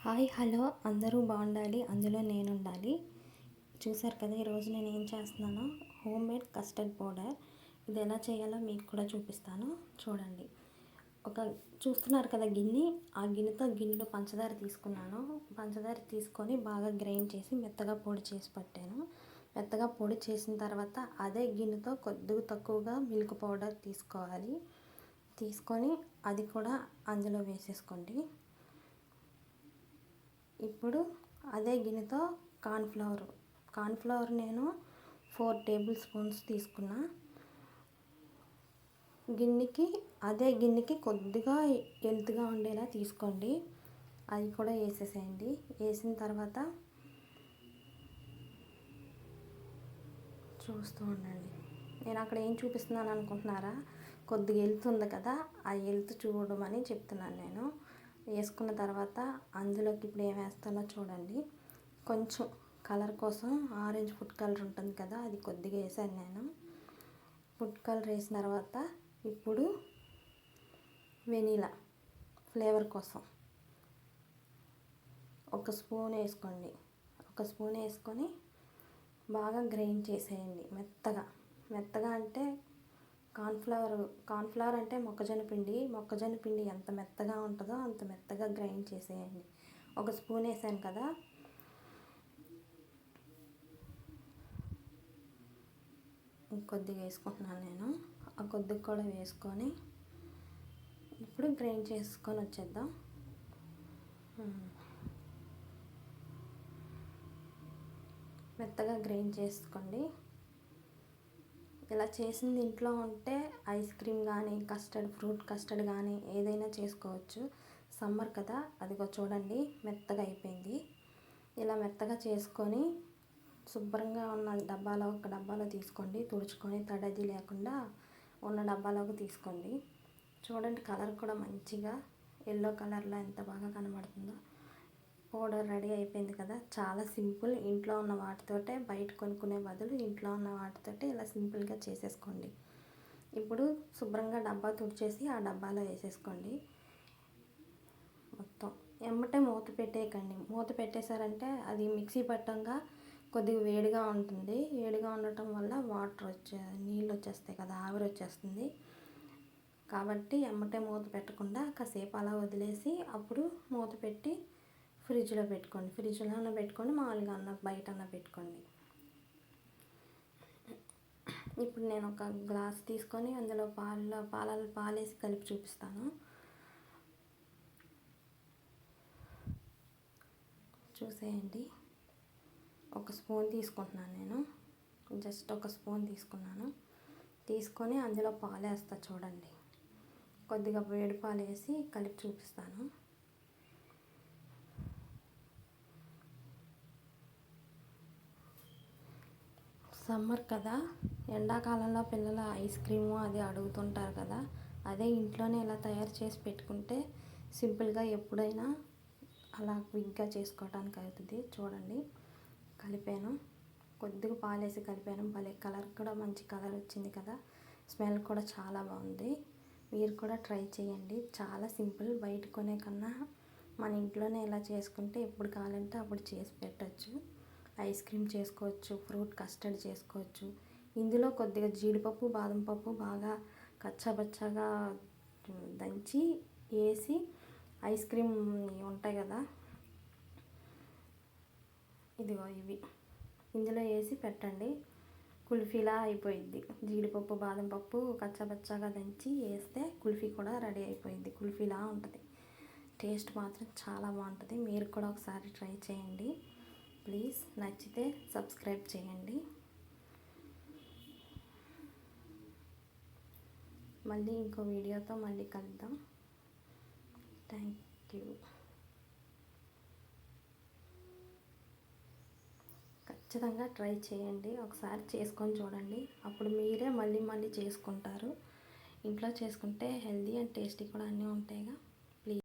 Hi hello అందరూ బాగుండాలి, అందులో నేను ఉండాలి. చూసారు కదా, ఈరోజు నేను ఏం చేస్తున్నానో హోమ్ మేడ్ కస్టర్డ్ పౌడర్. ఇది ఎలా చేయాలో మీకు కూడా చూపిస్తాను, చూడండి. చూస్తున్నారు కదా గిన్నె, ఆ గిన్నెలో పంచదార తీసుకున్నాను. పంచదార తీసుకొని బాగా గ్రైండ్ చేసి మెత్తగా పొడి చేసి పట్టాను. మెత్తగా పొడి చేసిన తర్వాత అదే గిన్నెతో కొద్దిగా తక్కువగా మిల్క్ పౌడర్ తీసుకొని అది కూడా అందులో వేసేసుకోండి. ఇప్పుడు అదే గిన్నెతో కార్న్ఫ్లవర్ నేను 4 టేబుల్ స్పూన్స్ తీసుకున్నా. అదే గిన్నెకి కొద్దిగా ఎత్తుగా ఉండేలా తీసుకోండి. అది కూడా వేసేసేయండి. వేసిన తర్వాత చూస్తూ ఉండండి. నేను అక్కడ ఏం చూపిస్తున్నాను అనుకుంటున్నారా? కొద్దిగా ఉంది కదా, ఆ చూడమని చెప్తున్నాను నేను. వేసుకున్న తర్వాత అందులోకి ఇప్పుడు ఏం వేస్తానో చూడండి. కొంచెం కలర్ కోసం ఆరెంజ్ ఫుడ్ కలర్ ఉంటుంది కదా, అది కొద్దిగా వేసాను నేను. ఫుడ్ కలర్ వేసిన తర్వాత ఇప్పుడు వెనీలా ఫ్లేవర్ కోసం ఒక స్పూన్ వేసుకోండి. ఒక స్పూన్ వేసుకొని బాగా గ్రైండ్ చేసేయండి మెత్తగా అంటే కార్న్ఫ్లవర్ అంటే మొక్కజొన్న పిండి ఎంత మెత్తగా ఉంటుందో అంత మెత్తగా గ్రైండ్ చేసేయండి. ఒక స్పూన్ వేసాను కదా, ఇంకొద్దిగా వేసుకుంటున్నాను నేను. ఆ కొద్దిగా కూడా వేసుకొని ఇప్పుడు గ్రైండ్ చేసుకొని వచ్చేద్దాం. మెత్తగా గ్రైండ్ చేసుకోండి. ఇలా చేసింది ఇంట్లో ఉంటే ఐస్ క్రీమ్ కానీ ఫ్రూట్ కస్టర్డ్ కానీ ఏదైనా చేసుకోవచ్చు. సమ్మర్ కదా, అదిగో చూడండి మెత్తగా అయిపోయింది. ఇలా మెత్తగా చేసుకొని శుభ్రంగా ఉన్న ఒక డబ్బాలో తీసుకోండి. తుడుచుకొని తడది లేకుండా ఉన్న డబ్బాలోకి తీసుకోండి. చూడండి, కలర్ కూడా మంచిగా ఎల్లో కలర్లో ఎంత బాగా కనబడుతుందో. పౌడర్ రెడీ అయిపోయింది కదా, చాలా సింపుల్. ఇంట్లో ఉన్న వాటితోటే, బయట కొనుక్కునే బదులు ఇంట్లో ఉన్న వాటితోటే ఇలా సింపుల్గా చేసేసుకోండి. ఇప్పుడు శుభ్రంగా డబ్బా తుడిచేసి ఆ డబ్బాలో వేసేసుకోండి. మొత్తం ఎమ్మటే మూత పెట్టేయకండి. మూత పెట్టేశారంటే అది మిక్సీ పట్టంగా కొద్దిగా వేడిగా ఉంటుంది. వేడిగా ఉండటం వల్ల నీళ్ళు వచ్చేస్తాయి కదా, ఆవిరి వచ్చేస్తుంది. కాబట్టి ఎమ్మటే మూత పెట్టకుండా కాసేపు అలా వదిలేసి అప్పుడు మూత పెట్టి ఫ్రిడ్జ్లో పెట్టుకొని మామూలుగా బయట పెట్టుకోండి. ఇప్పుడు నేను ఒక గ్లాస్ తీసుకొని అందులో పాలేసి కలిపి చూపిస్తాను. చూసేయండి. ఒక స్పూన్ తీసుకుంటున్నాను నేను. జస్ట్ ఒక స్పూన్ తీసుకొని అందులో పాలు వేస్తా. చూడండి, కొద్దిగా వేడి పాలు వేసి కలిపి చూపిస్తాను. సమ్మర్ కదా, ఎండాకాలంలో పిల్లలు ఐస్ క్రీము అది అడుగుతుంటారు కదా, అదే ఇంట్లోనే ఇలా తయారు చేసి పెట్టుకుంటే సింపుల్గా ఎప్పుడైనా అలా క్విక్గా చేసుకోవడానికి అవుతుంది. చూడండి, కలిపాను. కొద్దిగా పాలేసి కలిపాను. భలే కలర్ కూడా మంచి కలర్ వచ్చింది కదా, స్మెల్ కూడా చాలా బాగుంది. మీరు కూడా ట్రై చేయండి. చాలా సింపుల్. బయట కొనే కన్నా మన ఇంట్లోనే ఇలా చేసుకుంటే ఎప్పుడు కావాలంటే అప్పుడు చేసి పెట్టచ్చు. ఐస్ క్రీమ్ చేసుకోవచ్చు, ఫ్రూట్ కస్టర్డ్ చేసుకోవచ్చు. ఇందులో కొద్దిగా జీడిపప్పు, బాదం పప్పు బాగా కచ్చాబచ్చాగా దంచి వేసి ఐస్ క్రీమ్ ఉంటాయి కదా, ఇవి ఇందులో వేసి పెట్టండి. కుల్ఫీలా అయిపోయిద్ది. జీడిపప్పు, బాదం పప్పు కచ్చాబచ్చాగా దంచి వేస్తే కుల్ఫీ కూడా రెడీ అయిపోయింది. కుల్ఫీలా ఉంటుంది. టేస్ట్ మాత్రం చాలా బాగుంటుంది. మీరు కూడా ఒకసారి ట్రై చేయండి ప్లీజ్. నచ్చితే సబ్స్క్రైబ్ చేయండి. మళ్ళీ ఇంకో వీడియోతో మళ్ళీ కలుద్దాం. Thank you. ఖచ్చితంగా ట్రై చేయండి. ఒకసారి చేసుకొని చూడండి. అప్పుడు మీరే మళ్ళీ చేసుకుంటారు. ఇంట్లో చేసుకుంటే హెల్దీ అండ్ టేస్టీ కూడా అన్నీ ఉంటాయిగా.